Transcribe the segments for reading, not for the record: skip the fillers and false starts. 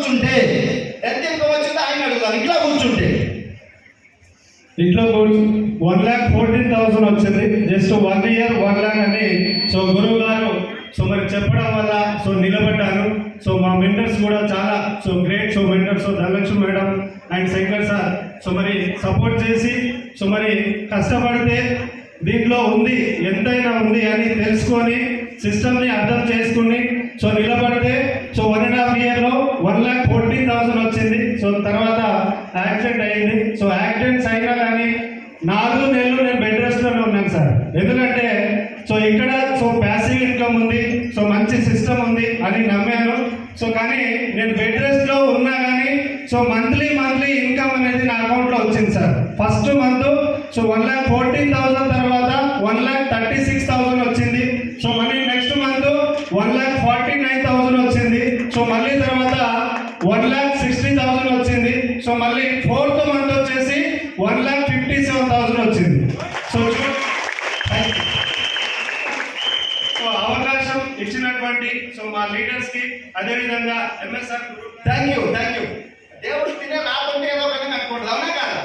కూర్చుంటే ఎంత ఇన్కమ్ వచ్చిందో ఆయన అడుగుతాను. ఇంట్లో కూర్చుంటే ఇంట్లో 1,14,000 వచ్చింది. జస్ట్ 1 year 1 lakh అని సో గురువు గారు సో మరి చెప్పడం వల్ల సో నిలబడ్డాను. సో మా మెంటర్స్ కూడా చాలా so great so mentors so Dhanalakshmi madam and Shankar sir so మరి సపోర్ట్ చేసి సో మరి కష్టపడితే దీంట్లో ఉంది ఎంతైనా ఉంది అని తెలుసుకొని సిస్టమ్ని అర్థం చేసుకుని సో నిలబడితే సో 1.5 yearలో 1,14,000 వచ్చింది. సో తర్వాత యాక్సిడెంట్ అయింది. సో యాక్సిడెంట్స్ అయినా కానీ 4 నెలలు నేను బెడ్ రెస్ట్లోనే ఉన్నాను సార్. ఎందుకంటే సో ఇక్కడ సో ప్యాసివ్ ఇన్కమ్ ఉంది, సో మంచి సిస్టమ్ ఉంది అని నమ్మాను. సో కానీ నేను బెడ్ రెస్ట్లో ఉన్నా కానీ సో మంత్లీ ఇన్కమ్ అనేది నా అకౌంట్లో వచ్చింది సార్. ఫస్ట్ మంత్ సో 1,14,000 తర్వాత 1,36,000 వచ్చింది. సో మళ్ళీ నెక్స్ట్ మంత్ 1,49,000 వచ్చింది. సో మళ్ళీ తర్వాత 1,60,000 వచ్చింది. సో మళ్ళీ 4th మంత్ వచ్చేసి 1,57,000 వచ్చింది. సో సో అవకాశం ఇచ్చినటువంటి సో మా లీడర్స్ కి అదేవిధంగా ఎంఎస్ఆర్ థ్యాంక్ యూ. దేవుడు తినే రాకుంటే ఏదో ఒకటి కట్టుకుంటుంది, అవునా కాదా?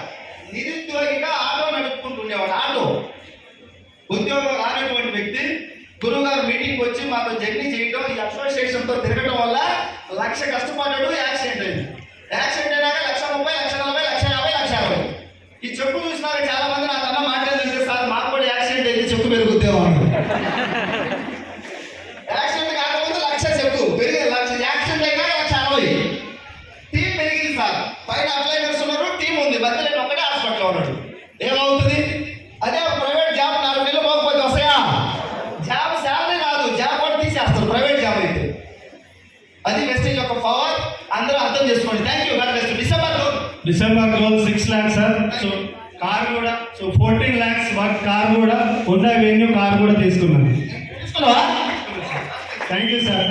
నిరుద్యోగిగా ఆటో నడుపుకుంటుండేవాడు. ఆటో ఉద్యోగం రానటువంటి వ్యక్తి గురువు గారు మీటింగ్ వచ్చి మాతో జర్నీ చేయడం, ఈ అసోసియేషన్తో తిరగడం వల్ల 1,00,000 కష్టపడ్డాడు. యాక్సిడెంట్ అయింది. యాక్సిడెంట్ అయినాక 1,30,000, 1,40,000, 1,50,000, 1,50,000. ఈ చెప్పు చూసినాక చాలా మంది నా తన మాట్లాడింది సార్ మాకు కూడా యాక్సిడెంట్ అయింది చెప్పు పెరుగుతేవాడు. యాక్సిడెంట్ కాకముందు 1,00,000 చెప్పు పెరిగింది. 1,00,000 యాక్సిడెంట్ అయినా 1,60,000. టీం పెరిగింది సార్. పైన అప్లైనర్స్ ఉన్నారు, టీం ఉంది, మధ్యలో ఒక్కడే హాస్పిటల్లో ఉన్నాడు. ఏమవుతుంది? అదే ప్రైవేట్ జాబ్ 4 నెలలు పోకపోతే వస్తాయా? జాబ్ శాలరీ రాదు, జాబ్ కూడా తీసేస్తారు ప్రైవేట్ జాబ్ అయితే. అది వెస్టేజ్ యొక్క పవర్, అందరూ అర్థం చేసుకోండి. Thank you. డిసెంబర్లో 6 lakhs సార్. సో కార్ కూడా సో 14 lakhs వర్త్ కార్ కూడా హోండా వెన్యూ కార్ కూడా తీసుకున్నాను. తీసుకున్నావా? Thank you sir.